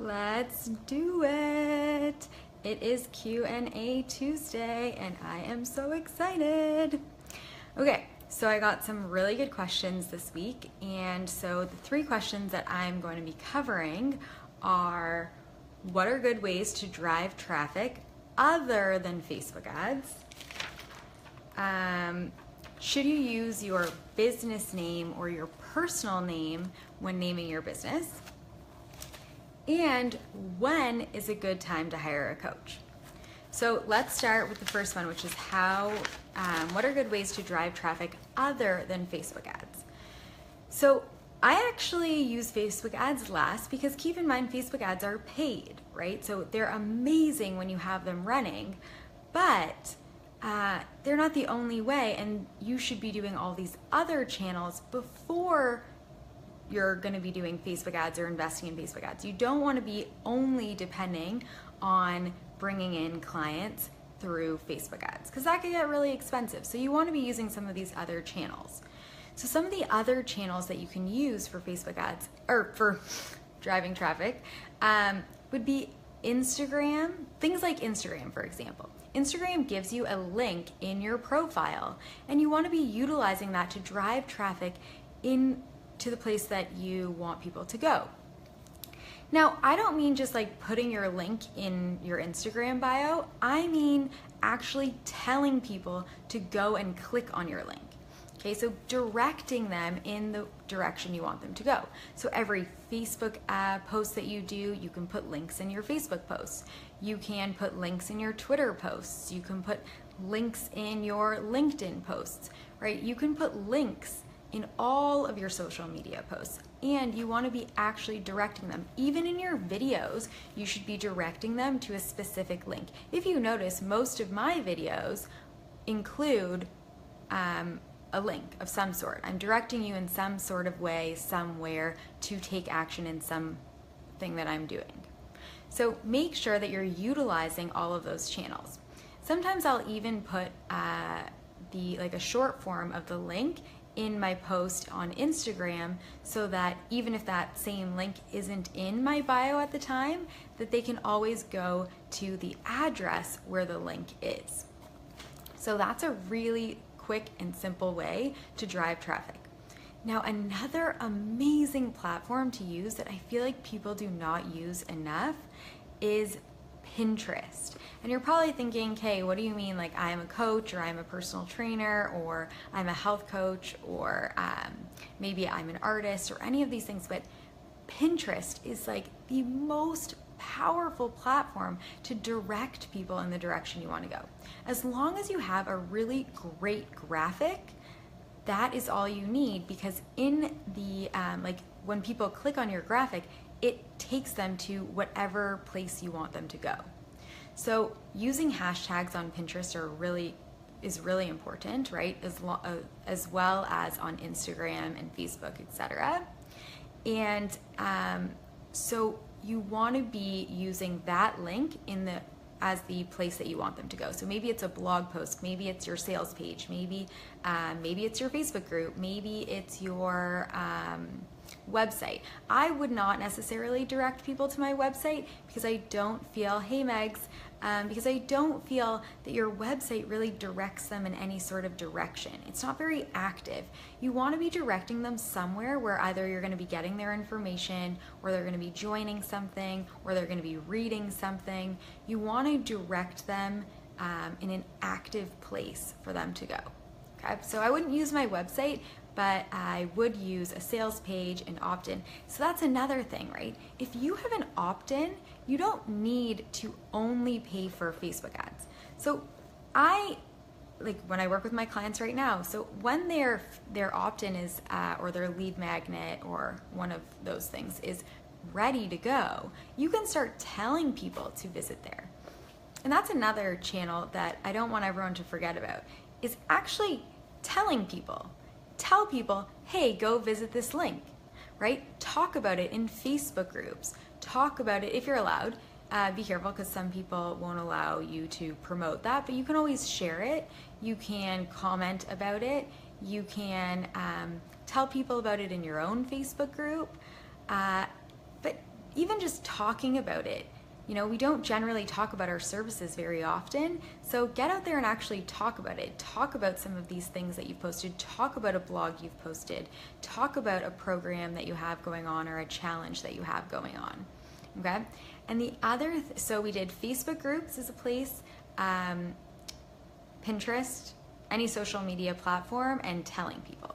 Let's do it. It is Q&A Tuesday and I am so excited. Okay, so I got some really good questions this week, and so the three questions that I'm going to be covering are: what are good ways to drive traffic other than Facebook ads? Should you use your business name or your personal name when naming your business? And when is a good time to hire a coach? So let's start with the first one, which is what are good ways to drive traffic other than Facebook ads? So I actually use Facebook ads less because keep in mind Facebook ads are paid, right? So they're amazing when you have them running, but they're not the only way, and you should be doing all these other channels before you're going to be doing Facebook ads or investing in Facebook ads. You don't want to be only depending on bringing in clients through Facebook ads because that could get really expensive. So you want to be using some of these other channels. So some of the other channels that you can use for Facebook ads or for driving traffic would be Instagram, things like Instagram, for example. Instagram gives you a link in your profile, and you want to be utilizing that to drive traffic in to the place that you want people to go. Now, I don't mean just like putting your link in your Instagram bio. I mean actually telling people to go and click on your link. Okay, so directing them in the direction you want them to go. So every Facebook post that you do, you can put links in your Facebook posts. You can put links in your Twitter posts. You can put links in your LinkedIn posts, right? You can put links in all of your social media posts, and you want to be actually directing them. Even in your videos, you should be directing them to a specific link. If you notice, most of my videos include a link of some sort. I'm directing you in some sort of way, somewhere, to take action in something that I'm doing. So make sure that you're utilizing all of those channels. Sometimes I'll even put a short form of the link in my post on Instagram so that even if that same link isn't in my bio at the time, that they can always go to the address where the link is. So that's a really quick and simple way to drive traffic. Now, another amazing platform to use that I feel like people do not use enough is Pinterest. And you're probably thinking, okay, what do you mean? Like, I'm a coach, or I'm a personal trainer, or I'm a health coach, or maybe I'm an artist, or any of these things. But Pinterest is like the most powerful platform to direct people in the direction you want to go. As long as you have a really great graphic, that is all you need, because in the when people click on your graphic, it takes them to whatever place you want them to go. So using hashtags on Pinterest is really important, right? As well as on Instagram and Facebook, etc. And so you want to be using that link as the place that you want them to go. So maybe it's a blog post, maybe it's your sales page, maybe it's your Facebook group, maybe it's your website. I would not necessarily direct people to my website because I don't feel, hey Megs, because I don't feel that your website really directs them in any sort of direction. It's not very active. You want to be directing them somewhere where either you're going to be getting their information, or they're going to be joining something, or they're going to be reading something. You want to direct them in an active place for them to go. Okay, so I wouldn't use my website, but I would use a sales page, an opt-in. So that's another thing, right? If you have an opt-in, you don't need to only pay for Facebook ads. So when I work with my clients right now, so when their opt-in is, or their lead magnet, or one of those things is ready to go, you can start telling people to visit there. And that's another channel that I don't want everyone to forget about, is actually telling people. Tell people, hey, go visit this link, right? Talk about it in Facebook groups. Talk about it if you're allowed. Be careful, because some people won't allow you to promote that, but you can always share it. You can comment about it. You can tell people about it in your own Facebook group. But even just talking about it. You know, we don't generally talk about our services very often, so get out there and actually talk about it. Talk about some of these things that you've posted, talk about a blog you've posted, talk about a program that you have going on or a challenge that you have going on, okay? And the other, so we did Facebook groups as a place, Pinterest, any social media platform, and telling people.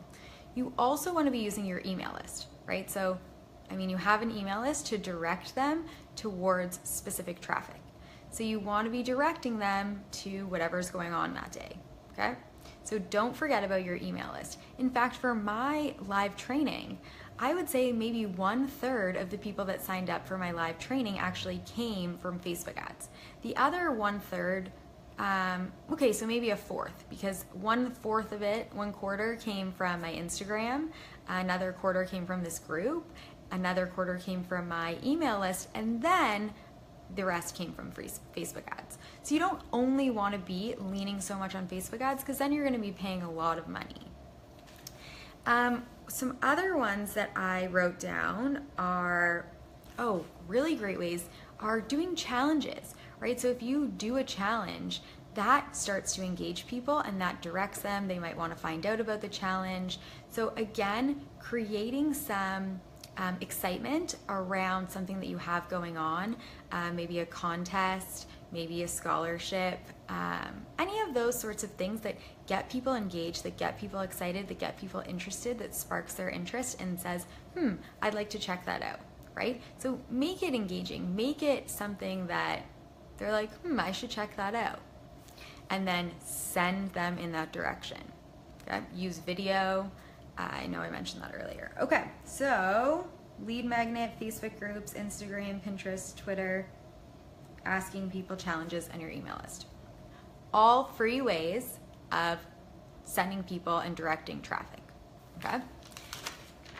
You also want to be using your email list, right? So, I mean, you have an email list to direct them towards specific traffic. So you want to be directing them to whatever's going on that day, okay? So don't forget about your email list. In fact, for my live training, I would say maybe 1/3 of the people that signed up for my live training actually came from Facebook ads. The other 1/3, okay, so maybe 1/4, because 1/4 of it, 1/4 came from my Instagram, another 1/4 came from this group, another 1/4 came from my email list, and then the rest came from Facebook ads. So you don't only want to be leaning so much on Facebook ads, because then you're going to be paying a lot of money. Some other ones that I wrote down are, really great ways, are doing challenges, right? So if you do a challenge, that starts to engage people and that directs them. They might want to find out about the challenge. So again, creating some excitement around something that you have going on, maybe a contest, maybe a scholarship, any of those sorts of things that get people engaged, that get people excited, that get people interested, that sparks their interest and says, I'd like to check that out, right? So make it engaging, make it something that they're like, I should check that out. And then send them in that direction, okay? Use video. I know I mentioned that earlier. Okay, so lead magnet, Facebook groups, Instagram, Pinterest, Twitter, asking people challenges, and your email list. All free ways of sending people and directing traffic, okay?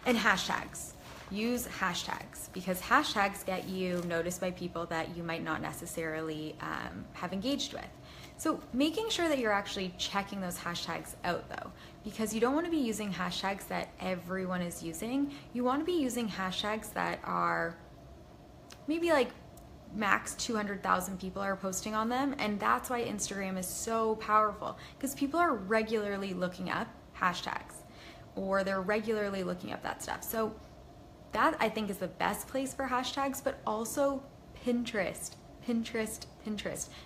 And hashtags. Use hashtags, because hashtags get you noticed by people that you might not necessarily have engaged with. So making sure that you're actually checking those hashtags out though, because you don't want to be using hashtags that everyone is using. You want to be using hashtags that are maybe like max 200,000 people are posting on them, and that's why Instagram is so powerful, because people are regularly looking up hashtags, or they're regularly looking up that stuff. So that, I think, is the best place for hashtags, but also Pinterest.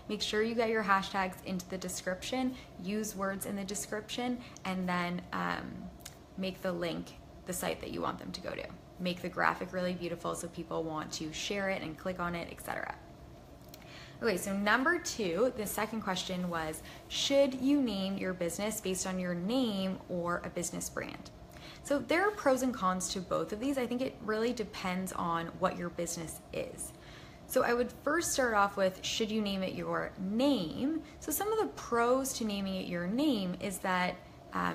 Make sure you get your hashtags into the description, use words in the description, and then make the link the site that you want them to go to. Make the graphic really beautiful so people want to share it and click on it, etc. Okay, so number 2, the second question was, should you name your business based on your name or a business brand? So there are pros and cons to both of these. I think it really depends on what your business is. So I would first start off with, should you name it your name? So some of the pros to naming it your name is that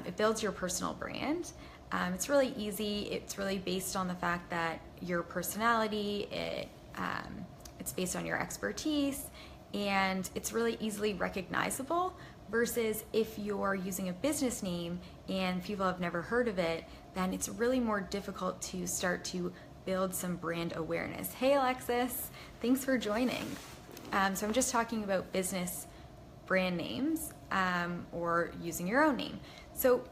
it builds your personal brand. It's really easy. It's really based on the fact that your personality, it's based on your expertise, and it's really easily recognizable, versus if you're using a business name and people have never heard of it, then it's really more difficult to start to build some brand awareness. Hey Alexis, thanks for joining. So I'm just talking about business brand names or using your own name. So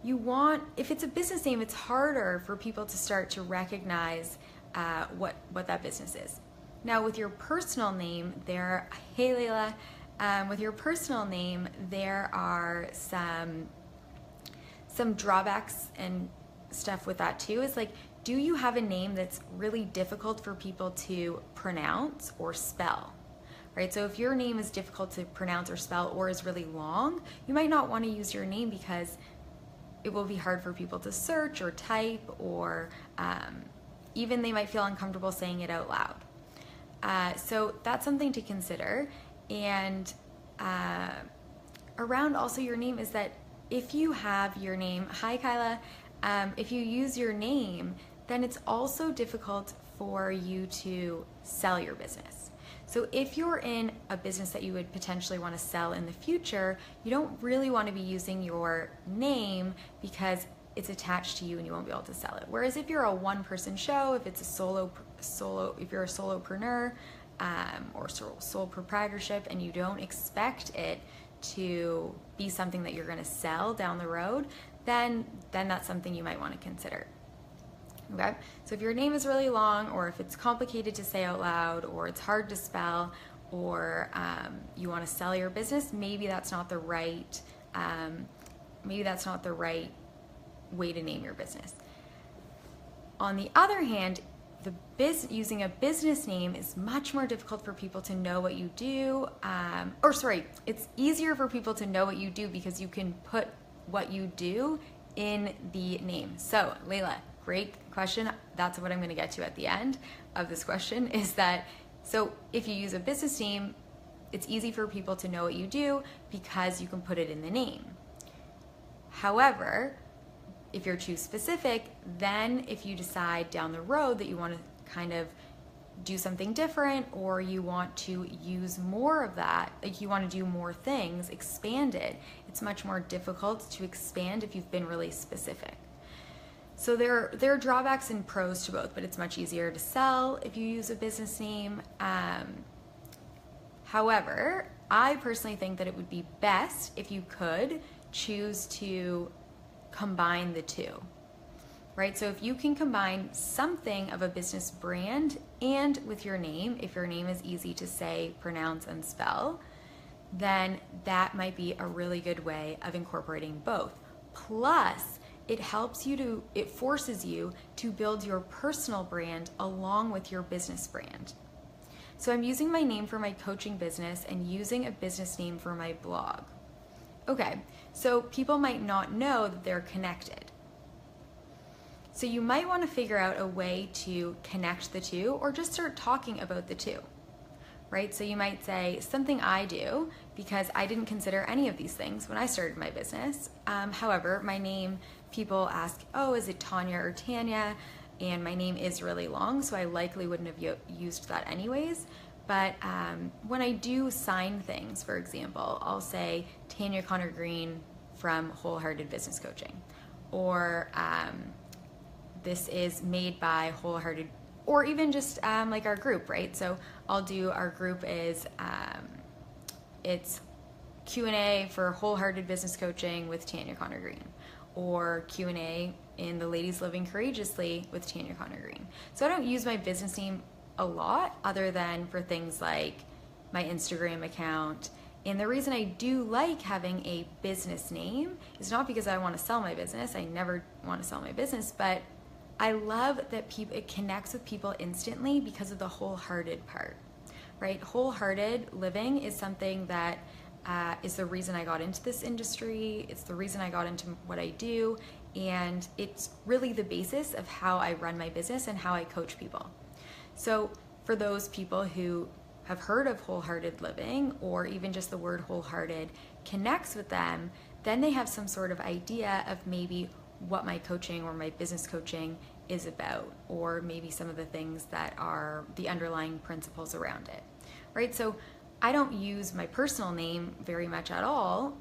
you want, if it's a business name, it's harder for people to start to recognize what that business is. Now with your personal name, hey Layla, with your personal name, there are some drawbacks and stuff with that too. Is like, do you have a name that's really difficult for people to pronounce or spell? Right? So if your name is difficult to pronounce or spell, or is really long, you might not want to use your name because it will be hard for people to search or type, or even they might feel uncomfortable saying it out loud. So that's something to consider. And around also your name is that if you have your name, hi Kyla, if you use your name, then it's also difficult for you to sell your business. So if you're in a business that you would potentially want to sell in the future, you don't really want to be using your name because it's attached to you and you won't be able to sell it. Whereas if you're a one-person show, if it's a you're a solopreneur or sole proprietorship, and you don't expect it to be something that you're going to sell down the road, then that's something you might want to consider. Okay, so if your name is really long, or if it's complicated to say out loud, or it's hard to spell, or you want to sell your business, maybe that's not the right way to name your business. On the other hand, using a business name is much more difficult for people to know what you do. It's easier for people to know what you do because you can put what you do in the name. So, Layla, great question. That's what I'm going to get to at the end of this question, is that, so if you use a business name, it's easy for people to know what you do because you can put it in the name. However, if you're too specific, then if you decide down the road that you want to kind of do something different, or you want to use more of that, like you want to do more things, expand it, it's much more difficult to expand if you've been really specific. So there are drawbacks and pros to both, but it's much easier to sell if you use a business name. However, I personally think that it would be best if you could choose to combine the two, right? So if you can combine something of a business brand and with your name, if your name is easy to say, pronounce, and spell, then that might be a really good way of incorporating both. Plus, it forces you to build your personal brand along with your business brand. So I'm using my name for my coaching business and using a business name for my blog. Okay, so people might not know that they're connected. So you might want to figure out a way to connect the two, or just start talking about the two, right? So you might say, something I do, because I didn't consider any of these things when I started my business. However, my name, people ask, oh, is it Tanya or Tanya? And my name is really long, so I likely wouldn't have used that anyways. But when I do sign things, for example, I'll say Tanya Connor Green from Wholehearted Business Coaching, or this is made by Wholehearted, or even just like our group, right? So I'll do, our group is, it's Q&A for Wholehearted Business Coaching with Tanya Connor Green, or Q&A in the Ladies Living Courageously with Tanya Connor Green. So I don't use my business name a lot, other than for things like my Instagram account. And the reason I do like having a business name is not because I want to sell my business. I never want to sell my business, but I love that it connects with people instantly because of the wholehearted part, right? Wholehearted living is something that is the reason I got into this industry. It's the reason I got into what I do. And it's really the basis of how I run my business and how I coach people. So for those people who have heard of wholehearted living, or even just the word wholehearted connects with them, then they have some sort of idea of maybe what my coaching or my business coaching is about, or maybe some of the things that are the underlying principles around it, right? So I don't use my personal name very much at all,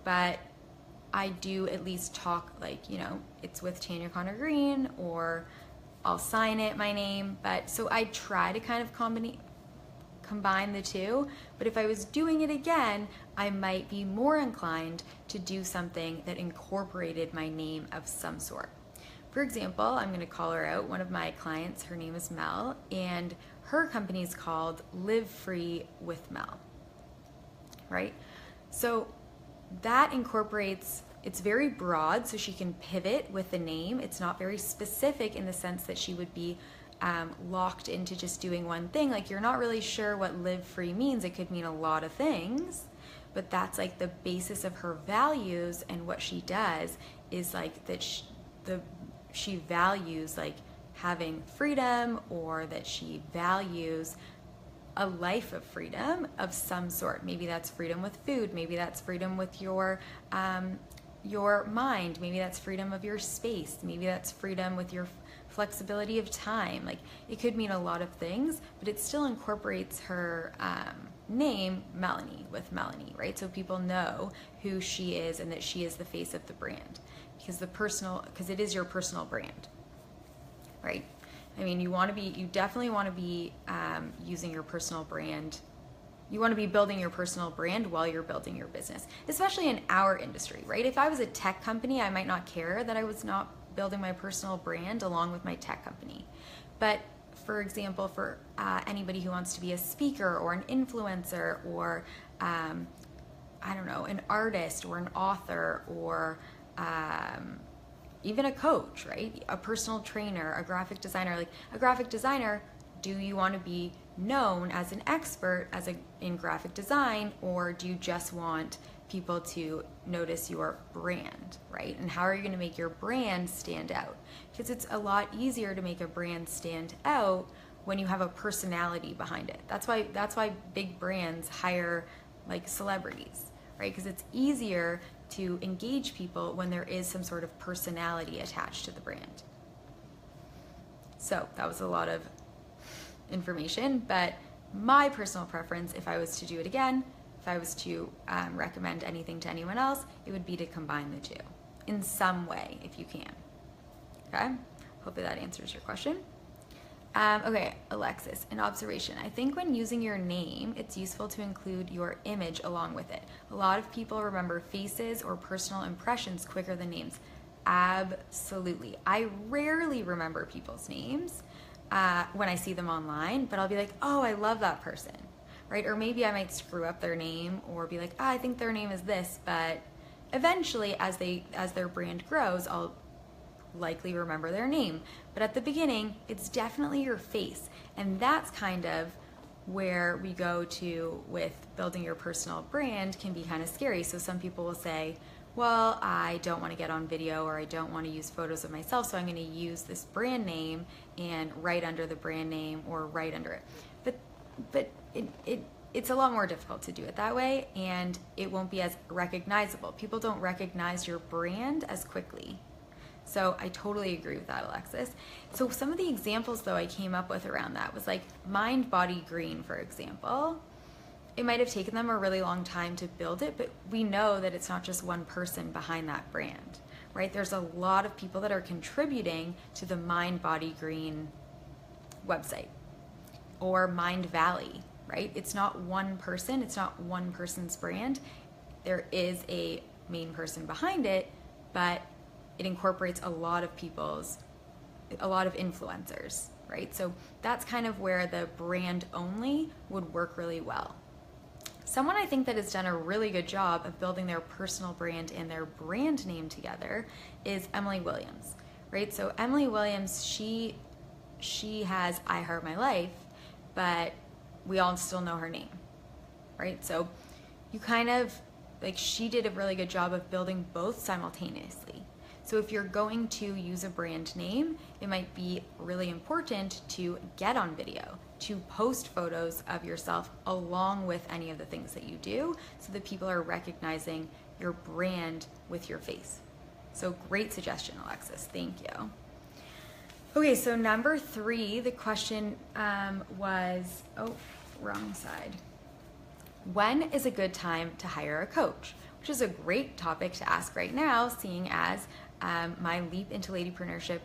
but I do at least talk like, it's with Tanya Connor Green, or I'll sign it, my name. But so I try to kind of combine the two, but if I was doing it again, I might be more inclined to do something that incorporated my name of some sort. For example, I'm going to call her out. One of my clients, her name is Mel, and her company is called Live Free with Mel, right? So that incorporates, it's very broad, so she can pivot with the name. It's not very specific in the sense that she would be locked into just doing one thing. Like, you're not really sure what live free means. It could mean a lot of things, but that's like the basis of her values, and what she does is like that she values like having freedom, or that she values a life of freedom of some sort. Maybe that's freedom with food, maybe that's freedom with your mind, maybe that's freedom of your space, maybe that's freedom with your flexibility of time. Like, it could mean a lot of things, but it still incorporates her name, Melanie, with Melanie, right? So people know who she is and that she is the face of the brand, because it is your personal brand, right? I mean, you definitely want to be using your personal brand. You want to be building your personal brand while you're building your business, especially in our industry, right? If I was a tech company, I might not care that I was not building my personal brand along with my tech company. But for example, for anybody who wants to be a speaker or an influencer or, I don't know, an artist or an author or even a coach, right? A personal trainer, a graphic designer. Like a graphic designer, do you want to be known as an expert in graphic design, or do you just want people to notice your brand, right? And how are you going to make your brand stand out? Because it's a lot easier to make a brand stand out when you have a personality behind it. That's why big brands hire like celebrities, right? Because it's easier to engage people when there is some sort of personality attached to the brand. So that was a lot of information, but my personal preference, if I was to do it again, if I was to recommend anything to anyone else, it would be to combine the two in some way if you can. Okay, hopefully that answers your question. Okay, Alexis, an observation. I think when using your name, it's useful to include your image along with it. A lot of people remember faces or personal impressions quicker than names. Absolutely. I rarely remember people's names when I see them online, but I'll be like, oh, I love that person, right? Or maybe I might screw up their name or be like, I think their name is this, but eventually as their brand grows, I'll likely remember their name. But at the beginning, it's definitely your face. And that's kind of where we go to with building your personal brand can be kind of scary. So some people will say, well, I don't want to get on video or I don't want to use photos of myself, so I'm going to use this brand name and write under the brand name or write under it. But it's a lot more difficult to do it that way, and it won't be as recognizable. People don't recognize your brand as quickly. So I totally agree with that, Alexis. So some of the examples though I came up with around that was like Mind Body Green, for example. It might have taken them a really long time to build it, but we know that it's not just one person behind that brand, right? There's a lot of people that are contributing to the Mind Body Green website or Mind Valley, right? It's not one person, it's not one person's brand. There is a main person behind it, but it incorporates a lot of influencers, right? So that's kind of where the brand only would work really well. Someone I think that has done a really good job of building their personal brand and their brand name together is Emily Williams, right? So Emily Williams, she has I Heart My Life, but we all still know her name, right? So you kind of, like, she did a really good job of building both simultaneously. So if you're going to use a brand name, it might be really important to get on video, to post photos of yourself along with any of the things that you do so that people are recognizing your brand with your face. So great suggestion, Alexis. Thank you. Okay, so number 3, the question was, wrong side. When is a good time to hire a coach? Which is a great topic to ask right now, seeing as my Leap into Ladypreneurship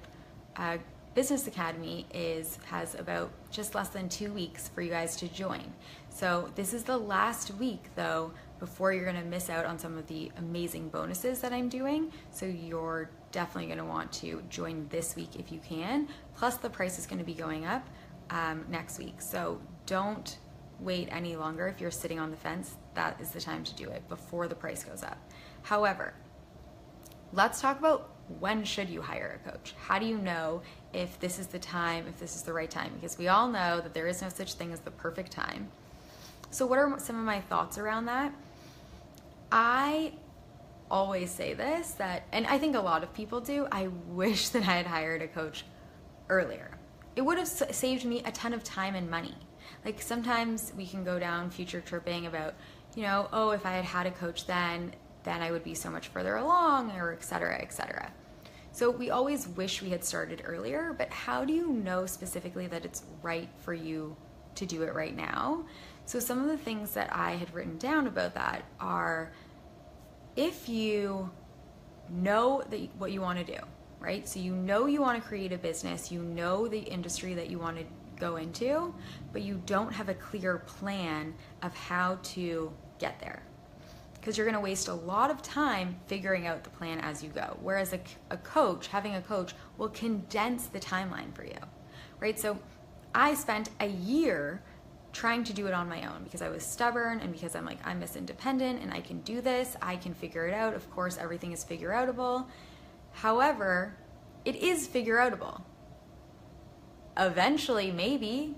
Business Academy has about just less than 2 weeks for you guys to join. So this is the last week though before you're going to miss out on some of the amazing bonuses that I'm doing. So you're definitely going to want to join this week if you can. Plus the price is going to be going up next week. So don't wait any longer. If you're sitting on the fence, that is the time to do it before the price goes up. However, let's talk about when should you hire a coach? How do you know if this is the time, if this is the right time? Because we all know that there is no such thing as the perfect time. So what are some of my thoughts around that? I always say this, and I think a lot of people do, I wish that I had hired a coach earlier. It would have saved me a ton of time and money. Like sometimes we can go down future tripping about, if I had had a coach then I would be so much further along, or et cetera, et cetera. So we always wish we had started earlier, but how do you know specifically that it's right for you to do it right now? So some of the things that I had written down about that are, if you know what you want to do, right? So you know you want to create a business, you know the industry that you want to go into, but you don't have a clear plan of how to get there. Because you're going to waste a lot of time figuring out the plan as you go. Whereas a coach, having a coach, will condense the timeline for you, right? So I spent a year trying to do it on my own because I was stubborn and because I'm like, I'm Miss Independent and I can do this, I can figure it out. Of course, everything is figure outable. However, it is figure outable. Eventually, maybe,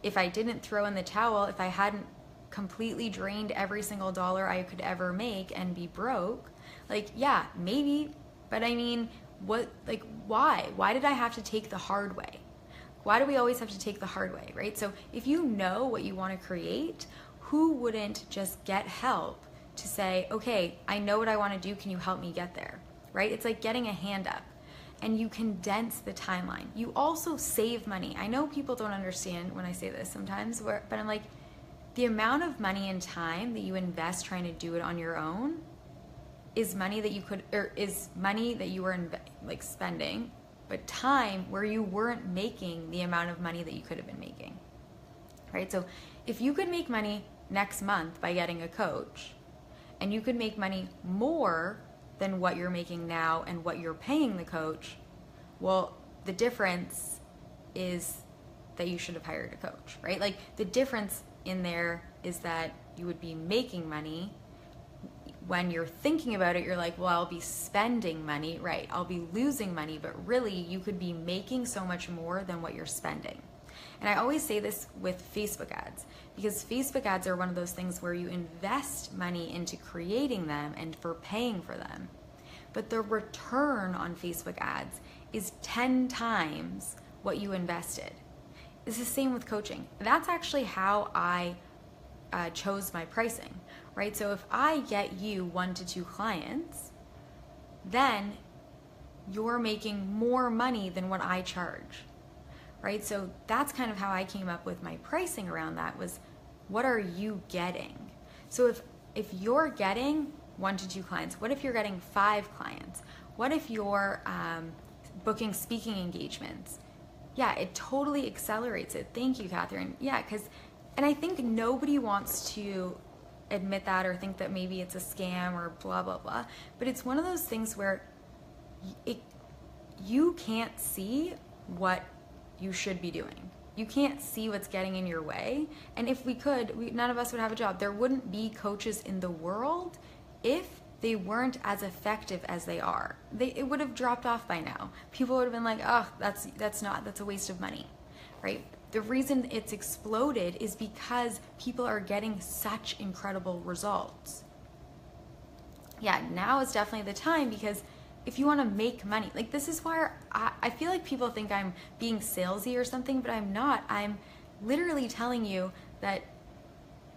if I didn't throw in the towel, if I hadn't completely drained every single dollar I could ever make and be broke, like, yeah, maybe, but I mean, what, like, why? Why did I have to take the hard way? Why do we always have to take the hard way, right? So if you know what you want to create, who wouldn't just get help to say, okay, I know what I want to do, can you help me get there, right? It's like getting a hand up. And you condense the timeline. You also save money. I know people don't understand when I say this sometimes, but I'm like, the amount of money and time that you invest trying to do it on your own is money that you could, or is money that you were like spending, but time where you weren't making the amount of money that you could have been making, right? So if you could make money next month by getting a coach, and you could make money more than what you're making now and what you're paying the coach, well, the difference is that you should have hired a coach, right? Like the difference in there is that you would be making money. When you're thinking about it, you're like, well, I'll be spending money, right? I'll be losing money, but really you could be making so much more than what you're spending. And I always say this with Facebook ads, because Facebook ads are one of those things where you invest money into creating them and for paying for them. But the return on Facebook ads is 10 times what you invested. It's the same with coaching. That's actually how I chose my pricing, right? So if I get you 1 to 2 clients, then you're making more money than what I charge. Right? So that's kind of how I came up with my pricing around that, was what are you getting? So if you're getting 1 to 2 clients, what if you're getting 5 clients? What if you're booking speaking engagements? Yeah, it totally accelerates it. Thank you, Catherine. Yeah, and I think nobody wants to admit that or think that maybe it's a scam or blah, blah, blah. But it's one of those things where you can't see what you should be doing. You can't see what's getting in your way. And if we could, none of us would have a job. There wouldn't be coaches in the world if they weren't as effective as they are. It would have dropped off by now. People would have been like, oh, that's a waste of money, right? The reason it's exploded is because people are getting such incredible results. Yeah, now is definitely the time, because if you want to make money, like this is why I feel like people think I'm being salesy or something, but I'm not. I'm literally telling you that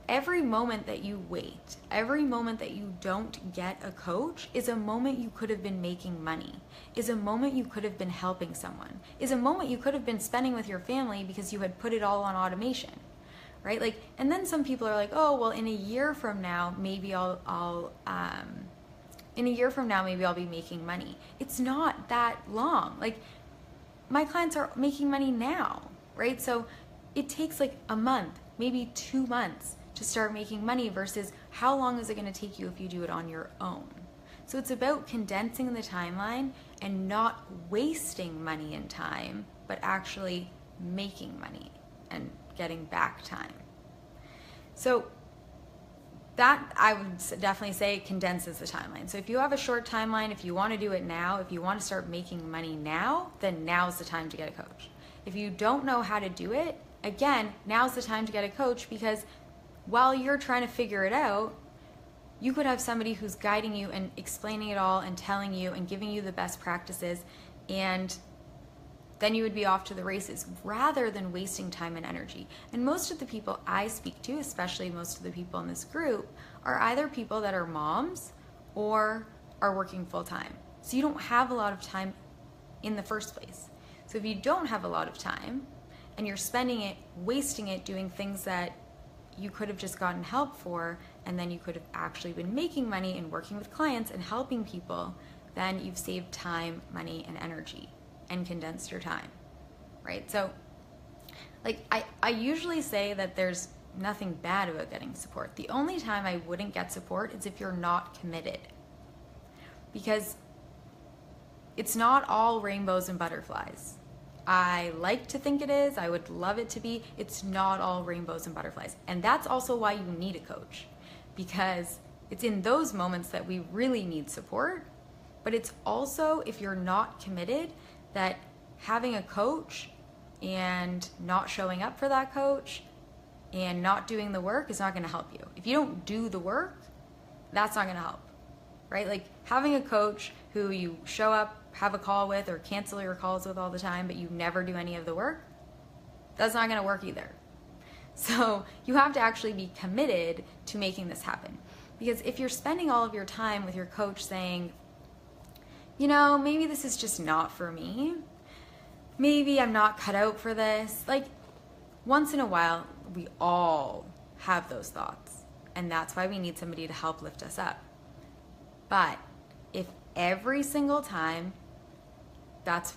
every moment that you wait, every moment that you don't get a coach is a moment you could have been making money, is a moment you could have been helping someone, is a moment you could have been spending with your family because you had put it all on automation, right? Like, and then some people are like, oh, well, in a year from now, maybe I'll be making money. It's not that long. Like, my clients are making money now, right? So it takes like a month, maybe 2 months to start making money, versus how long is it going to take you if you do it on your own? So it's about condensing the timeline and not wasting money and time, but actually making money and getting back time. So that, I would definitely say, condenses the timeline. So if you have a short timeline, if you want to do it now, if you want to start making money now, then now's the time to get a coach. If you don't know how to do it, again, now's the time to get a coach, because while you're trying to figure it out, you could have somebody who's guiding you and explaining it all and telling you and giving you the best practices, and then you would be off to the races rather than wasting time and energy. And most of the people I speak to, especially most of the people in this group, are either people that are moms or are working full time. So you don't have a lot of time in the first place. So if you don't have a lot of time and you're spending it, wasting it doing things that you could have just gotten help for, and then you could have actually been making money and working with clients and helping people, then you've saved time, money, and energy and condensed your time, right? So like I usually say that there's nothing bad about getting support. The only time I wouldn't get support is if you're not committed, because it's not all rainbows and butterflies. I like to think it is. I would love it to be. It's not all rainbows and butterflies. And that's also why you need a coach, because it's in those moments that we really need support. But it's also, if you're not committed, that having a coach and not showing up for that coach and not doing the work is not going to help you. If you don't do the work, that's not going to help, right? Like having a coach who you show up, have a call with, or cancel your calls with all the time, but you never do any of the work, that's not going to work either. So you have to actually be committed to making this happen. Because if you're spending all of your time with your coach saying, you know, maybe this is just not for me, maybe I'm not cut out for this, like once in a while, we all have those thoughts. And that's why we need somebody to help lift us up. But if every single time that's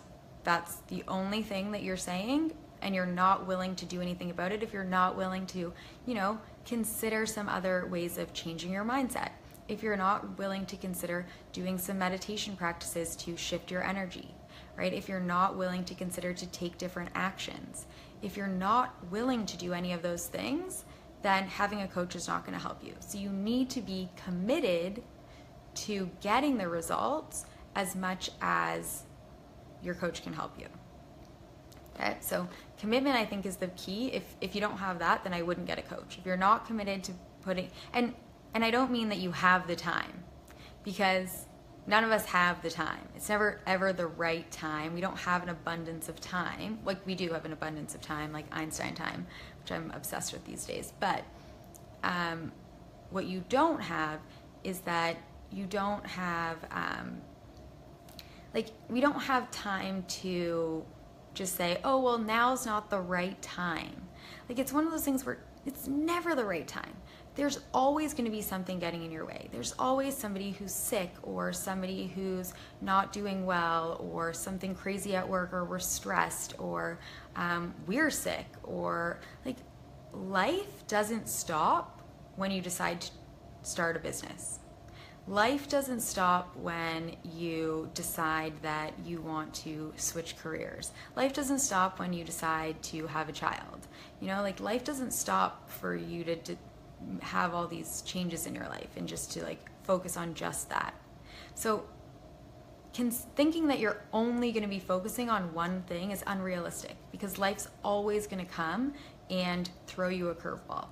the only thing that you're saying, and you're not willing to do anything about it, if you're not willing to, you know, consider some other ways of changing your mindset, if you're not willing to consider doing some meditation practices to shift your energy, right? If you're not willing to consider to take different actions, if you're not willing to do any of those things, then having a coach is not going to help you. So you need to be committed to getting the results as much as your coach can help you. Okay, so commitment, I think, is the key. If you don't have that, then I wouldn't get a coach. If you're not committed to putting, and I don't mean that you have the time, because none of us have the time. It's never ever the right time. We don't have an abundance of time. Like we do have an abundance of time, like Einstein time, which I'm obsessed with these days. But what you don't have is that you don't have, like we don't have time to just say, oh, well, now's not the right time. Like it's one of those things where it's never the right time. There's always going to be something getting in your way. There's always somebody who's sick, or somebody who's not doing well, or something crazy at work, or we're stressed, or we're sick, or like life doesn't stop when you decide to start a business. Life doesn't stop when you decide that you want to switch careers. Life doesn't stop when you decide to have a child. You know, like life doesn't stop for you to have all these changes in your life and just to like focus on just that. So thinking that you're only going to be focusing on one thing is unrealistic, because life's always going to come and throw you a curveball.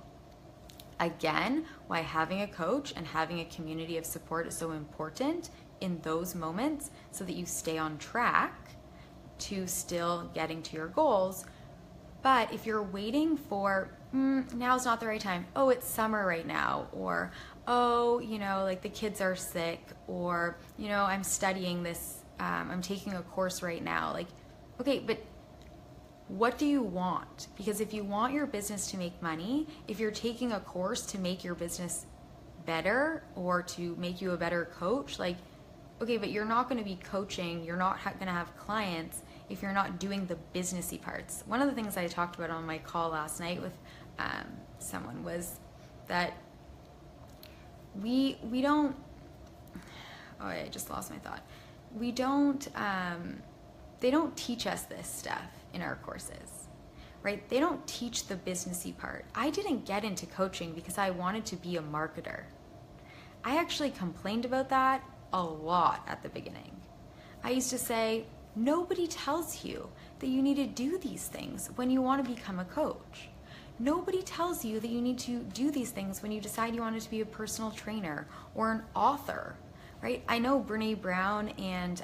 Again, why having a coach and having a community of support is so important in those moments, so that you stay on track to still getting to your goals. But if you're waiting for, now's not the right time, oh, it's summer right now, or, oh, you know, like the kids are sick, or, you know, I'm studying this, I'm taking a course right now. Like, okay, but what do you want? Because if you want your business to make money, if you're taking a course to make your business better or to make you a better coach, like, okay, but you're not going to be coaching, you're not going to have clients if you're not doing the businessy parts. One of the things I talked about on my call last night with someone was that we don't, oh, I just lost my thought. We don't, they don't teach us this stuff in our courses, right? They don't teach the businessy part. I didn't get into coaching because I wanted to be a marketer. I actually complained about that a lot at the beginning. I used to say, nobody tells you that you need to do these things when you want to become a coach. Nobody tells you that you need to do these things when you decide you want to be a personal trainer or an author, right? I know Brene Brown and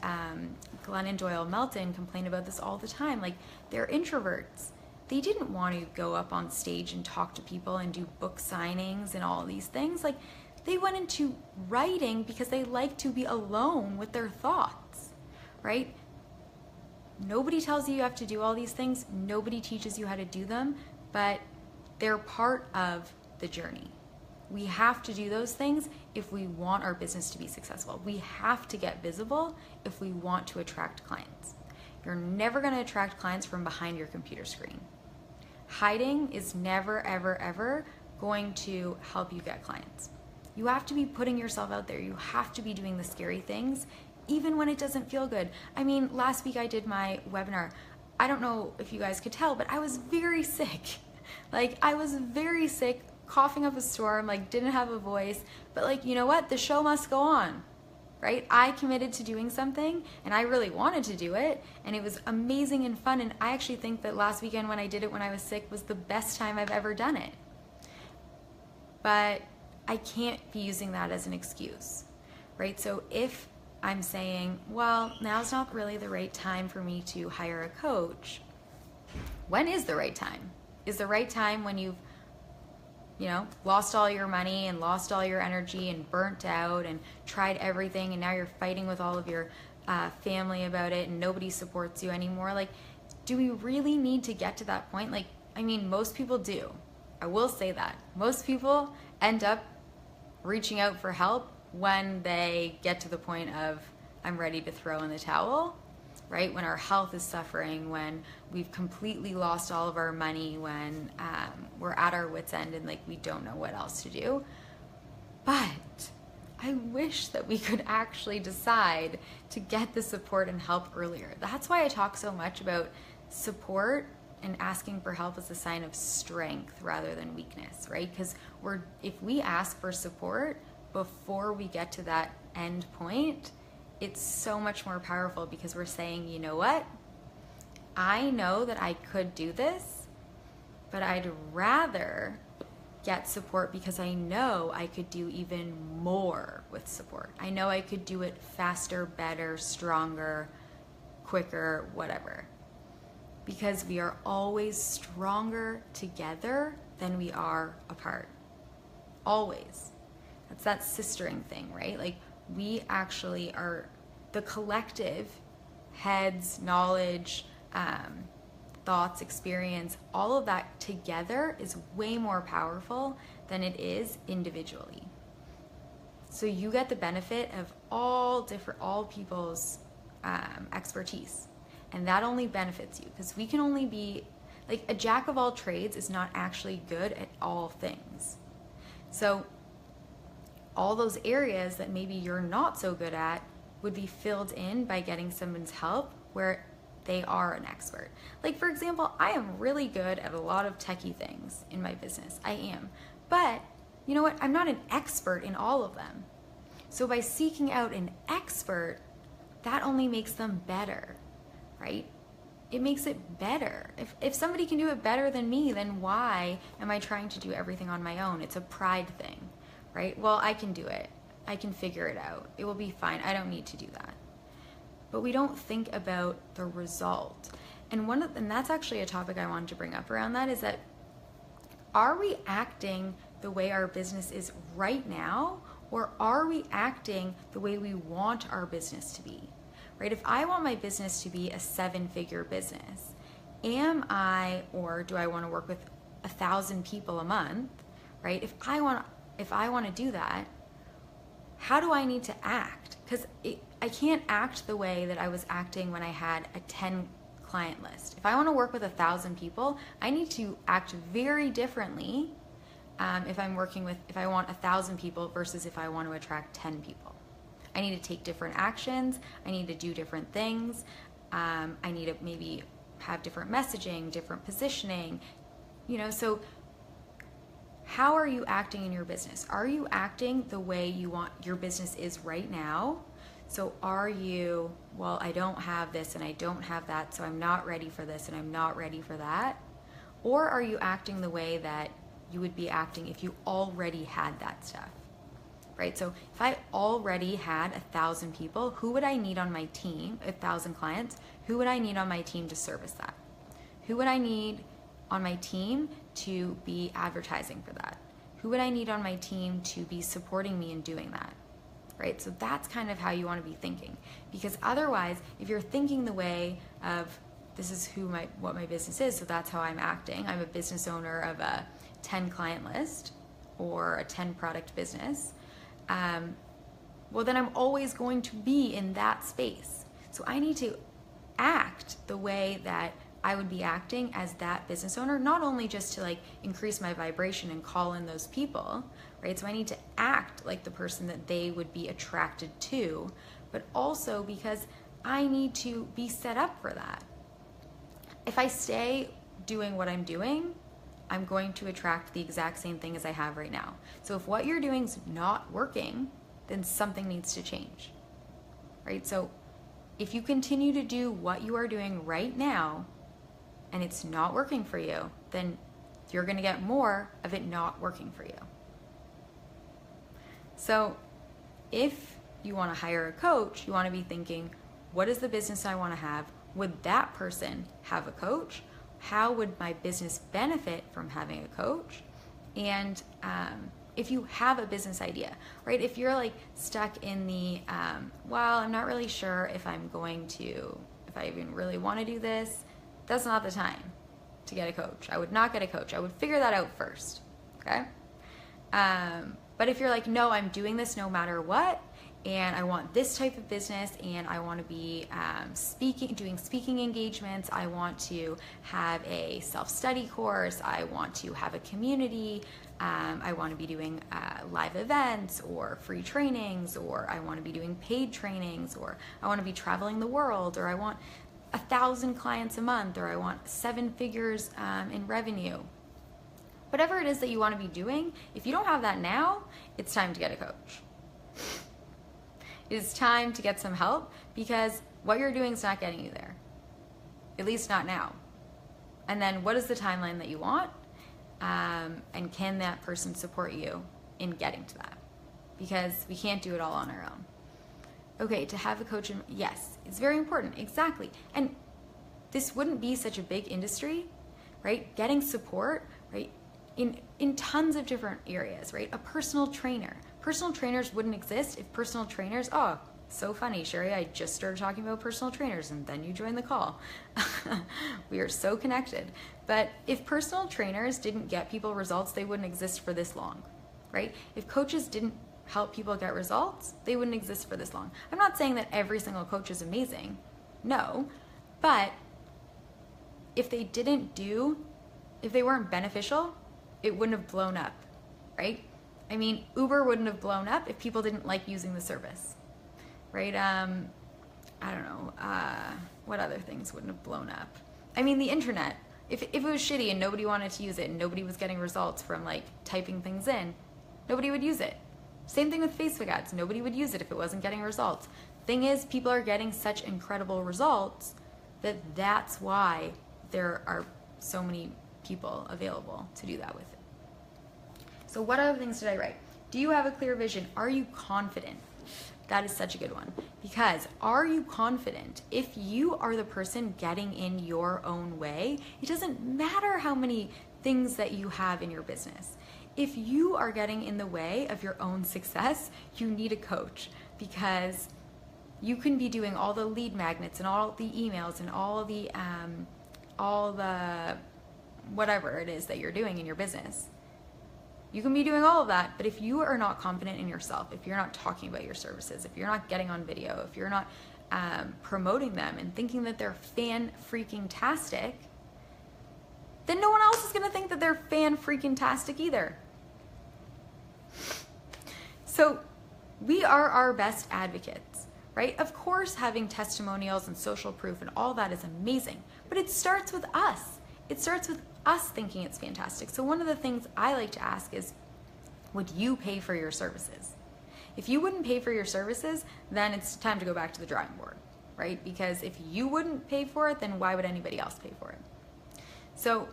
Glennon Doyle Melton complain about this all the time. Like, they're introverts. They didn't want to go up on stage and talk to people and do book signings and all these things. Like, they went into writing because they like to be alone with their thoughts, right? Nobody tells you you have to do all these things. Nobody teaches you how to do them, but they're part of the journey. We have to do those things if we want our business to be successful. We have to get visible if we want to attract clients. You're never going to attract clients from behind your computer screen. Hiding is never, ever, ever going to help you get clients. You have to be putting yourself out there. You have to be doing the scary things, even when it doesn't feel good. I mean, last week I did my webinar. I don't know if you guys could tell, but I was very sick. I was very sick, coughing up a storm, didn't have a voice. But you know what? The show must go on, right? I committed to doing something, and I really wanted to do it, and it was amazing and fun. And I actually think that last weekend when I did it when I was sick was the best time I've ever done it. But I can't be using that as an excuse, right? So if I'm saying, well, now's not really the right time for me to hire a coach, when is the right time? Is the right time when you've, lost all your money and lost all your energy and burnt out and tried everything, and now you're fighting with all of your family about it and nobody supports you anymore? Do we really need to get to that point? Most people do. I will say that. Most people end up reaching out for help when they get to the point of, I'm ready to throw in the towel, right? When our health is suffering, when we've completely lost all of our money, when we're at our wit's end and we don't know what else to do. But I wish that we could actually decide to get the support and help earlier. That's why I talk so much about support and asking for help as a sign of strength rather than weakness, right? Because if we ask for support before we get to that end point, it's so much more powerful, because we're saying, you know what? I know that I could do this, but I'd rather get support because I know I could do even more with support. I know I could do it faster, better, stronger, quicker, whatever. Because we are always stronger together than we are apart. Always. That's that sistering thing, right? We actually are the collective heads, knowledge, thoughts, experience, all of that together is way more powerful than it is individually. So you get the benefit of all people's expertise. And that only benefits you, because we can only be, a jack of all trades is not actually good at all things. So all those areas that maybe you're not so good at would be filled in by getting someone's help where they are an expert. For example, I am really good at a lot of techie things in my business. I am. But you know what? I'm not an expert in all of them. So by seeking out an expert, that only makes them better. Right? It makes it better. If somebody can do it better than me, then why am I trying to do everything on my own? It's a pride thing, right? Well, I can do it. I can figure it out. It will be fine. I don't need to do that. But we don't think about the result. And that's actually a topic I wanted to bring up around that, is that, are we acting the way our business is right now, or are we acting the way we want our business to be? Right? If I want my business to be a 7-figure business, do I want to work with 1,000 people a month, right? If I want to do that, how do I need to act? Because I can't act the way that I was acting when I had a 10 client list. If I want to work with 1,000 people, I need to act very differently if I want 1,000 people versus if I want to attract 10 people. I need to take different actions. I need to do different things. I need to maybe have different messaging, different positioning, so how are you acting in your business? Are you acting the way you want your business is right now? So are you, well, I don't have this and I don't have that, so I'm not ready for this and I'm not ready for that? Or are you acting the way that you would be acting if you already had that stuff? Right? So if I already had 1,000 people, who would I need on my team, 1,000 clients, who would I need on my team to service that? Who would I need on my team to be advertising for that? Who would I need on my team to be supporting me in doing that? Right? So that's kind of how you want to be thinking. Because otherwise, if you're thinking the way of, this is what my business is, so that's how I'm acting. I'm a business owner of a 10 client list. or a 10 product business, well, then I'm always going to be in that space. So I need to act the way that I would be acting as that business owner, not only just to like increase my vibration and call in those people, right? So I need to act like the person that they would be attracted to, but also because I need to be set up for that. If I stay doing what I'm doing, I'm going to attract the exact same thing as I have right now. So if what you're doing is not working, then something needs to change, right? So if you continue to do what you are doing right now and it's not working for you, then you're going to get more of it not working for you. So if you want to hire a coach, you want to be thinking, what is the business I want to have? Would that person have a coach? How would my business benefit from having a coach? And if you have a business idea, right? If you're like stuck in the, well, I'm not really sure if I even really want to do this, that's not the time to get a coach. I would not get a coach. I would figure that out first, okay? But if you're like, no, I'm doing this no matter what, and I want this type of business, and I want to be doing speaking engagements, I want to have a self-study course, I want to have a community, I want to be doing live events or free trainings, or I want to be doing paid trainings, or I want to be traveling the world, or I want 1,000 clients a month, or I want 7 figures in revenue. Whatever it is that you want to be doing, if you don't have that now, it's time to get a coach. It is time to get some help, because what you're doing is not getting you there. At least not now. And then what is the timeline that you want? And can that person support you in getting to that? Because we can't do it all on our own. Okay, to have a coach, yes, it's very important, exactly. And this wouldn't be such a big industry, right? Getting support, right? In tons of different areas, right? A personal trainer. Personal trainers wouldn't exist if personal trainers, oh, so funny, Sherry, I just started talking about personal trainers and then you joined the call. We are so connected. But if personal trainers didn't get people results, they wouldn't exist for this long, right? If coaches didn't help people get results, they wouldn't exist for this long. I'm not saying that every single coach is amazing, no, but if they weren't beneficial, it wouldn't have blown up, right? I mean, Uber wouldn't have blown up if people didn't like using the service, right? I don't know, what other things wouldn't have blown up? I mean, the internet, if it was shitty and nobody wanted to use it and nobody was getting results from like typing things in, nobody would use it. Same thing with Facebook ads, nobody would use it if it wasn't getting results. Thing is, people are getting such incredible results that's why there are so many people available to do that with it. So what other things did I write? Do you have a clear vision? Are you confident? That is such a good one. Because are you confident? If you are the person getting in your own way, it doesn't matter how many things that you have in your business. If you are getting in the way of your own success, you need a coach, because you can be doing all the lead magnets and all the emails and all the whatever it is that you're doing in your business. You can be doing all of that, but if you are not confident in yourself, if you're not talking about your services, if you're not getting on video, if you're not promoting them and thinking that they're fan-freaking-tastic, then no one else is going to think that they're fan-freaking-tastic either. So we are our best advocates, right? Of course, having testimonials and social proof and all that is amazing, but it starts with us. It starts with us thinking it's fantastic. So one of the things I like to ask is, would you pay for your services? If you wouldn't pay for your services, then it's time to go back to the drawing board, right? Because if you wouldn't pay for it, then why would anybody else pay for it? So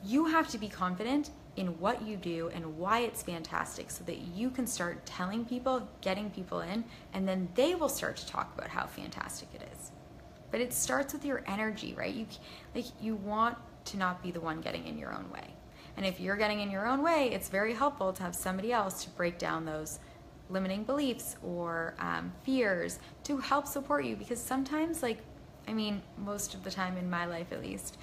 you have to be confident in what you do and why it's fantastic, so that you can start telling people, getting people in, and then they will start to talk about how fantastic it is. But it starts with your energy, right? You want to not be the one getting in your own way. And if you're getting in your own way, it's very helpful to have somebody else to break down those limiting beliefs or fears to help support you. Because sometimes, most of the time in my life at least,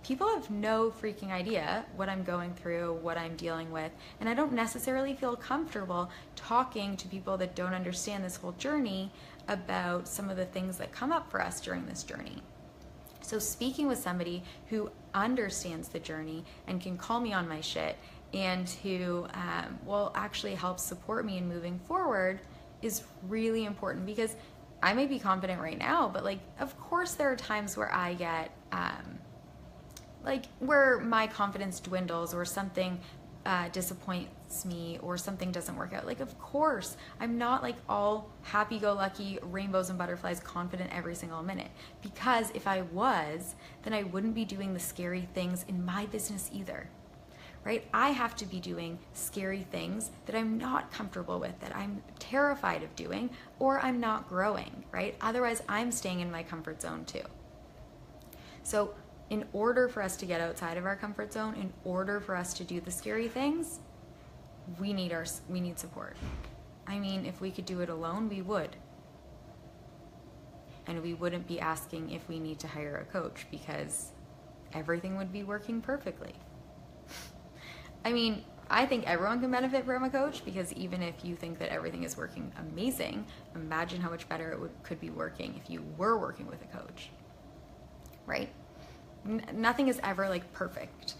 people have no freaking idea what I'm going through, what I'm dealing with, and I don't necessarily feel comfortable talking to people that don't understand this whole journey about some of the things that come up for us during this journey. So speaking with somebody who understands the journey and can call me on my shit and who will actually help support me in moving forward is really important, because I may be confident right now, but like, of course there are times where I get where my confidence dwindles, or something disappoints me, or something doesn't work out. Like, of course, I'm not like all happy-go-lucky, rainbows and butterflies confident every single minute, because if I was, then I wouldn't be doing the scary things in my business either, right? I have to be doing scary things that I'm not comfortable with, that I'm terrified of doing, or I'm not growing, right? Otherwise, I'm staying in my comfort zone too. So in order for us to get outside of our comfort zone, in order for us to do the scary things, we need support. I mean, if we could do it alone, we would. And we wouldn't be asking if we need to hire a coach, because everything would be working perfectly. I mean, I think everyone can benefit from a coach, because even if you think that everything is working amazing, imagine how much better could be working if you were working with a coach, right? Nothing is ever like perfect.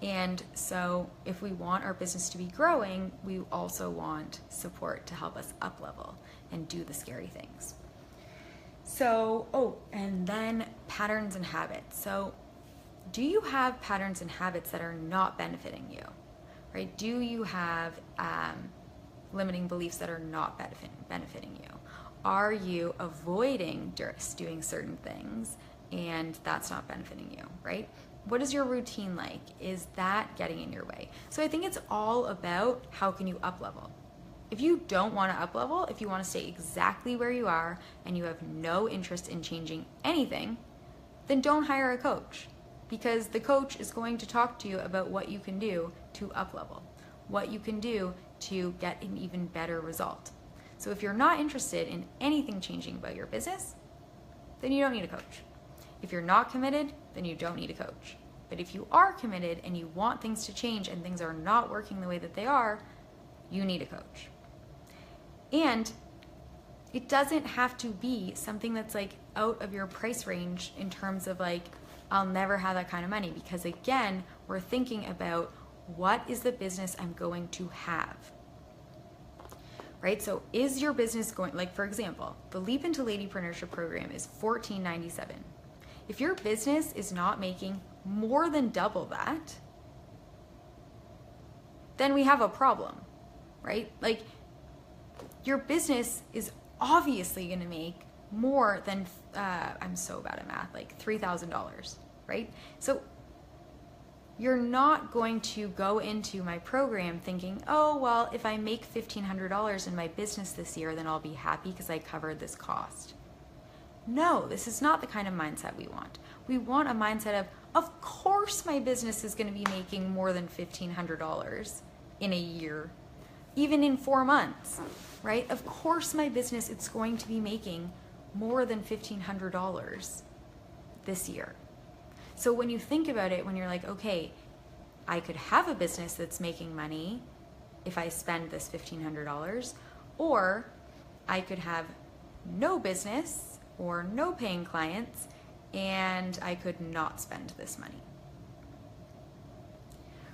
And so if we want our business to be growing, we also want support to help us up level and do the scary things. So, and then patterns and habits. So do you have patterns and habits that are not benefiting you, right? Do you have limiting beliefs that are not benefiting you? Are you avoiding doing certain things and that's not benefiting you, right? What is your routine like? Is that getting in your way? So I think it's all about how can you up level. If you don't want to up level, if you want to stay exactly where you are and you have no interest in changing anything, then don't hire a coach, because the coach is going to talk to you about what you can do to up level, what you can do to get an even better result. So if you're not interested in anything changing about your business, then you don't need a coach. If you're not committed, then you don't need a coach. But if you are committed and you want things to change and things are not working the way that they are, you need a coach. And it doesn't have to be something that's like out of your price range in terms of like, I'll never have that kind of money, because again, we're thinking about what is the business I'm going to have, right? So is your business going, like for example, the Leap into Ladypreneurship program is $14.97. If your business is not making more than double that, then we have a problem, right? Like, your business is obviously going to make more than, I'm so bad at math, like $3,000, right? So you're not going to go into my program thinking, oh, well, if I make $1,500 in my business this year, then I'll be happy because I covered this cost. No, this is not the kind of mindset we want. We want a mindset of course my business is going to be making more than $1,500 in a year, even in 4 months, right? Of course my business is going to be making more than $1,500 this year. So when you think about it, when you're like, okay, I could have a business that's making money if I spend this $1,500, or I could have no business or no paying clients and I could not spend this money.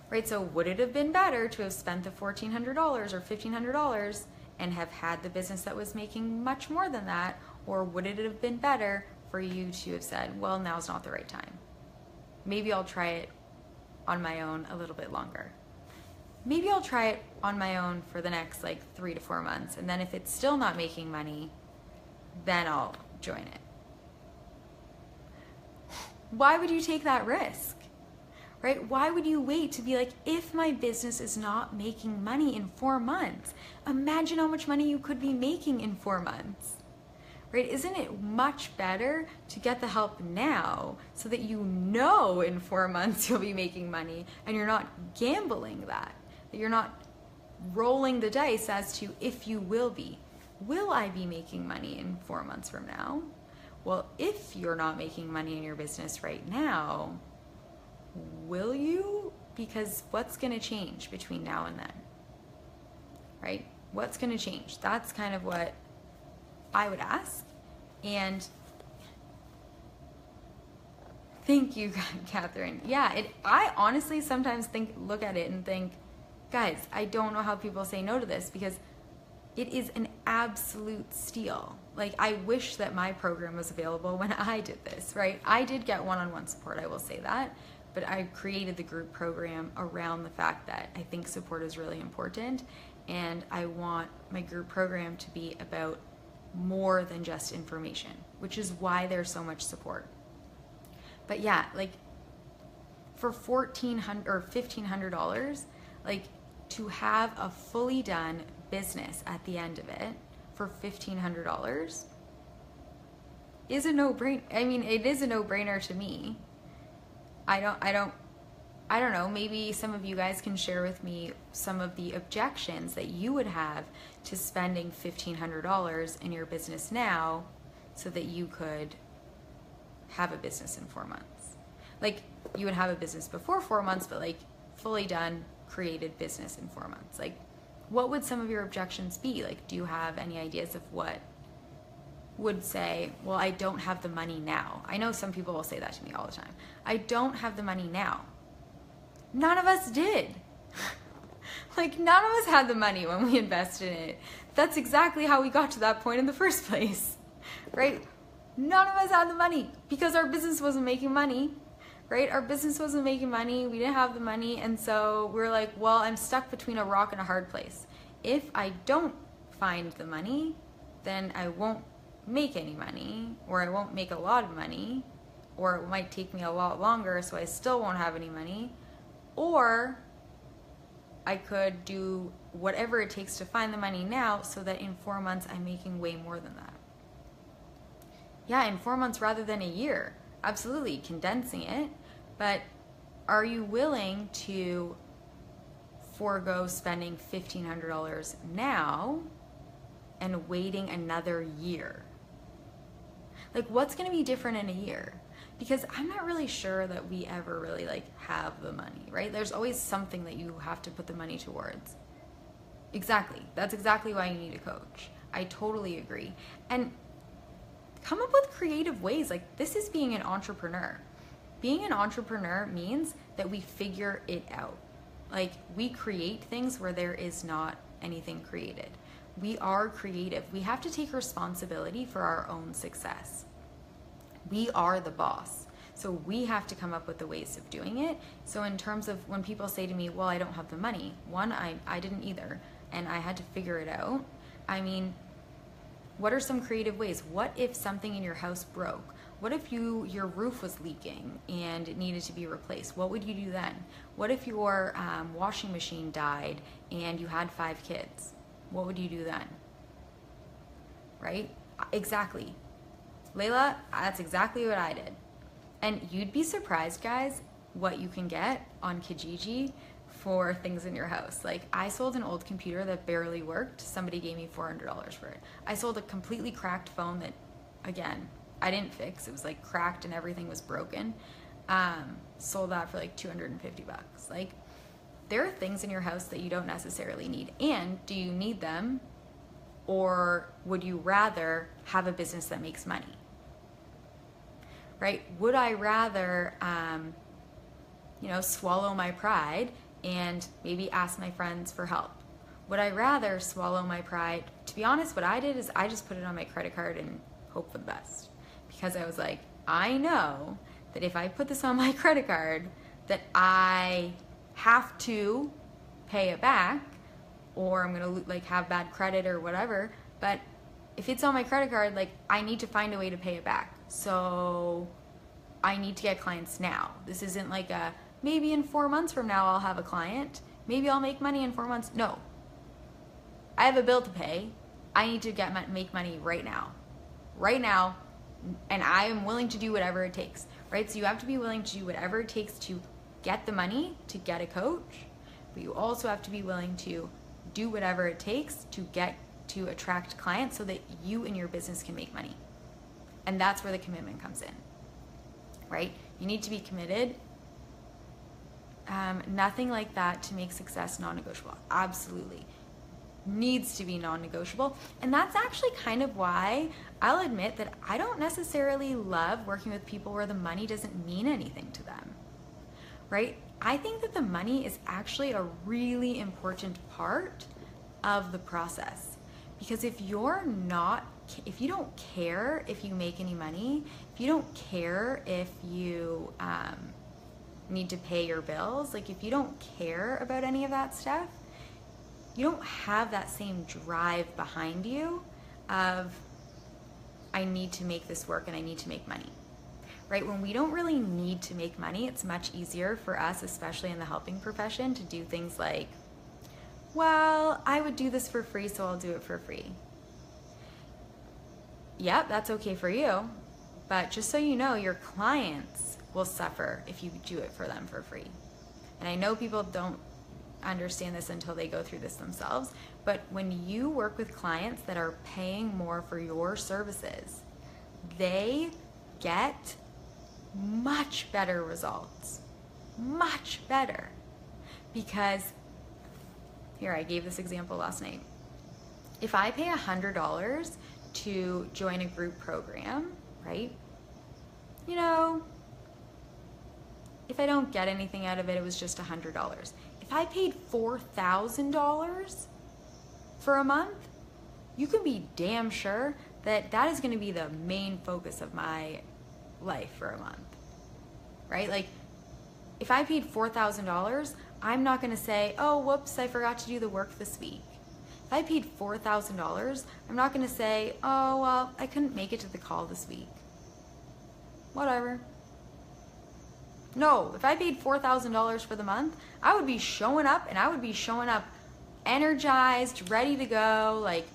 Right? So would it have been better to have spent the $1,400 or $1,500 and have had the business that was making much more than that? Or would it have been better for you to have said, well, now's not the right time. Maybe I'll try it on my own a little bit longer. Maybe I'll try it on my own for the next like 3 to 4 months. And then if it's still not making money, then I'll join it. Why would you take that risk? Right? Why would you wait to be like, if my business is not making money in 4 months, imagine how much money you could be making in 4 months, right? Isn't it much better to get the help now so that you know in 4 months you'll be making money and you're not gambling that you're not rolling the dice as to if you will be. Will I be making money in 4 months from now? Well, if you're not making money in your business right now, will you? Because what's going to change between now and then? Right? What's going to change? That's kind of what I would ask. And thank you, Catherine. Yeah, I honestly sometimes look at it and think, guys, I don't know how people say no to this, because it is an absolute steal. Like, I wish that my program was available when I did this, right? I did get one-on-one support, I will say that, but I created the group program around the fact that I think support is really important, and I want my group program to be about more than just information, which is why there's so much support. But yeah, like, for $1,400 or $1,500, like, to have a fully done business at the end of it for $1,500 is a no-brainer. I mean, it is a no-brainer to me. I don't know, maybe some of you guys can share with me some of the objections that you would have to spending $1,500 in your business now so that you could have a business in 4 months. Like, you would have a business before 4 months, but like fully done, created business in 4 months. Like, what would some of your objections be? Like, do you have any ideas of what would say, well, I don't have the money now? I know some people will say that to me all the time. I don't have the money now. None of us did. Like, none of us had the money when we invested in it. That's exactly how we got to that point in the first place, right? None of us had the money because our business wasn't making money, right? Our business wasn't making money. We didn't have the money. And so we're like, well, I'm stuck between a rock and a hard place. If I don't find the money, then I won't make any money, or I won't make a lot of money, or it might take me a lot longer, so I still won't have any money. Or I could do whatever it takes to find the money now so that in 4 months I'm making way more than that. Yeah, in 4 months rather than a year. Absolutely, condensing it. But are you willing to forego spending $1,500 now and waiting another year? Like, what's going to be different in a year? Because I'm not really sure that we ever really like have the money, right? There's always something that you have to put the money towards. Exactly. That's exactly why you need a coach. I totally agree. And come up with creative ways. Like, this is being an entrepreneur. Being an entrepreneur means that we figure it out. Like, we create things where there is not anything created. We are creative. We have to take responsibility for our own success. We are the boss. So we have to come up with the ways of doing it. So in terms of when people say to me, well, I don't have the money. One, I didn't either. And I had to figure it out. I mean, what are some creative ways? What if something in your house broke? What if your roof was leaking and it needed to be replaced? What would you do then? What if your washing machine died and you had 5 kids? What would you do then? Right? Exactly. Layla, that's exactly what I did. And you'd be surprised, guys, what you can get on Kijiji for things in your house. Like, I sold an old computer that barely worked. Somebody gave me $400 for it. I sold a completely cracked phone that, again, I didn't fix. It was like cracked and everything was broken. Sold that for like $250. Like, there are things in your house that you don't necessarily need. And do you need them, or would you rather have a business that makes money? Right? Would I rather, swallow my pride and maybe ask my friends for help? Would I rather swallow my pride? To be honest, what I did is I just put it on my credit card and hope for the best. Because I was like, I know that if I put this on my credit card, that I have to pay it back, or I'm gonna like have bad credit or whatever. But if it's on my credit card, like, I need to find a way to pay it back. So I need to get clients now. This isn't like a, maybe in 4 months from now I'll have a client. Maybe I'll make money in 4 months. No. I have a bill to pay. I need to make money right now. Right now. And I am willing to do whatever it takes, right? So you have to be willing to do whatever it takes to get the money to get a coach, but you also have to be willing to do whatever it takes to attract clients so that you and your business can make money. And that's where the commitment comes in, right? You need to be committed nothing like that to make success non-negotiable. Absolutely. Needs to be non-negotiable. And that's actually kind of why I'll admit that I don't necessarily love working with people where the money doesn't mean anything to them, right? I think that the money is actually a really important part of the process, because if you don't care if you make any money, if you don't care if you need to pay your bills, like if you don't care about any of that stuff, you don't have that same drive behind you of, I need to make this work and I need to make money, right? When we don't really need to make money, it's much easier for us, especially in the helping profession, to do things like, well, I would do this for free, so I'll do it for free. Yep, that's okay for you, but just so you know, your clients will suffer if you do it for them for free. And I know people don't understand this until they go through this themselves, but when you work with clients that are paying more for your services, they get much better results, much better. Because, here, I gave this example last night. If I pay $100 to join a group program, right? You know, if I don't get anything out of it, it was just $100. If I paid $4,000 for a month, you can be damn sure that that is going to be the main focus of my life for a month, right? Like, if I paid $4,000, I'm not going to say, oh, whoops, I forgot to do the work this week. If I paid $4,000, I'm not going to say, oh, well, I couldn't make it to the call this week. Whatever. No, if I paid $4,000 for the month, I would be showing up, and I would be showing up energized, ready to go, like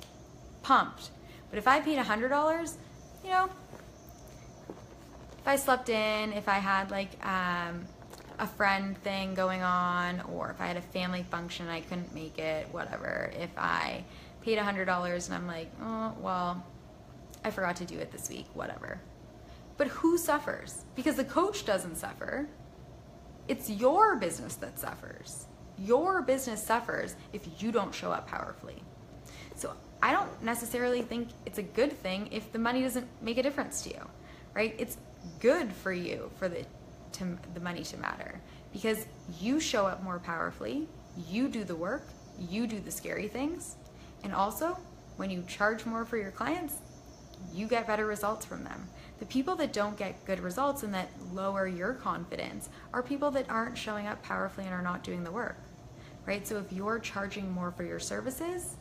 pumped. But if I paid $100, you know, if I slept in, if I had like a friend thing going on, or if I had a family function and I couldn't make it, whatever. If I paid $100 and I'm like, oh, well, I forgot to do it this week, whatever. But who suffers? Because the coach doesn't suffer. It's your business that suffers. Your business suffers if you don't show up powerfully. So I don't necessarily think it's a good thing if the money doesn't make a difference to you, right? It's good for you for the money to matter, because you show up more powerfully, you do the work, you do the scary things, and also when you charge more for your clients, you get better results from them. The people that don't get good results and that lower your confidence are people that aren't showing up powerfully and are not doing the work, right? So if you're charging more for your services,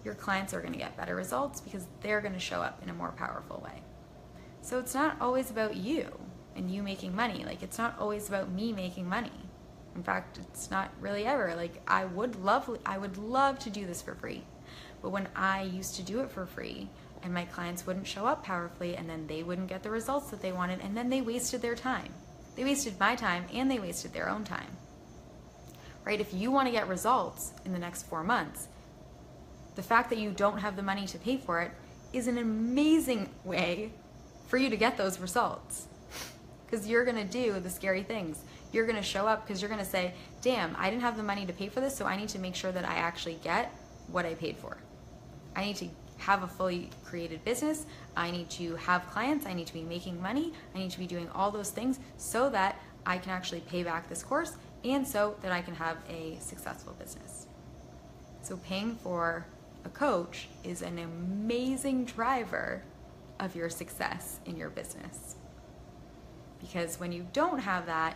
your clients are going to get better results because they're going to show up in a more powerful way. So it's not always about you and you making money. Like, it's not always about me making money. In fact, it's not really ever. Like, I would love to do this for free. But when I used to do it for free and my clients wouldn't show up powerfully, and then they wouldn't get the results that they wanted, and then they wasted their time. They wasted my time and they wasted their own time. Right? If you want to get results in the next 4 months, the fact that you don't have the money to pay for it is an amazing way for you to get those results. Because you're going to do the scary things. You're going to show up because you're going to say, damn, I didn't have the money to pay for this, so I need to make sure that I actually get what I paid for. I need to have a fully created business. I need to have clients. I need to be making money. I need to be doing all those things so that I can actually pay back this course and so that I can have a successful business. So paying for a coach is an amazing driver of your success in your business. Because when you don't have that,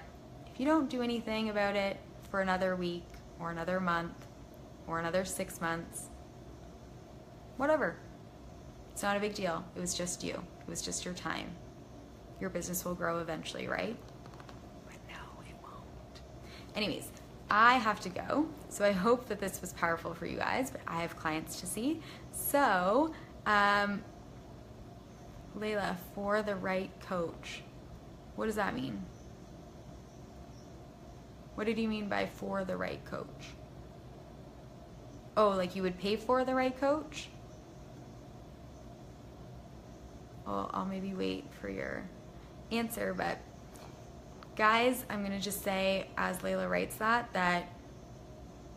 if you don't do anything about it for another week or another month or another 6 months, whatever, it's not a big deal. It was just you. It was just your time. Your business will grow eventually, right? But no, it won't. Anyways, I have to go. So I hope that this was powerful for you guys, but I have clients to see. So, Layla, for the right coach. What does that mean? What did you mean by for the right coach? Oh, like you would pay for the right coach? Well, I'll maybe wait for your answer, but guys, I'm gonna just say, as Layla writes that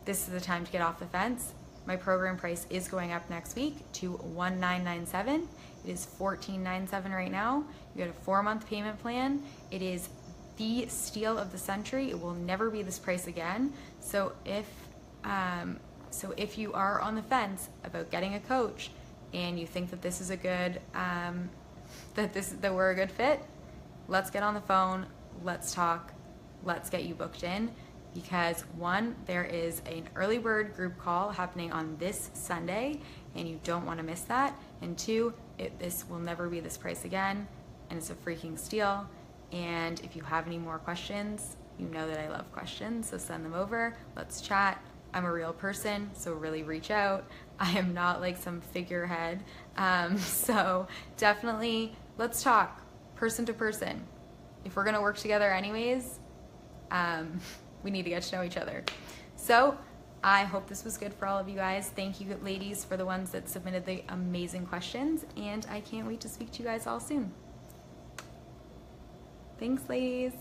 this is the time to get off the fence. My program price is going up next week to $1,997. It is $1,497 right now. You get a 4-month payment plan. It is the steal of the century. It will never be this price again. So if you are on the fence about getting a coach and you think that this is a good, that we're a good fit, let's get on the phone. Let's talk. Let's get you booked in. Because 1, there is an early bird group call happening on this Sunday, and you don't want to miss that. And 2, this will never be this price again, and it's a freaking steal. And if you have any more questions, you know that I love questions, so send them over. Let's chat. I'm a real person, so really reach out. I am not like some figurehead. So definitely, let's talk person to person. If we're gonna work together anyways, we need to get to know each other. So I hope this was good for all of you guys. Thank you, ladies, for the ones that submitted the amazing questions, and I can't wait to speak to you guys all soon. Thanks, ladies.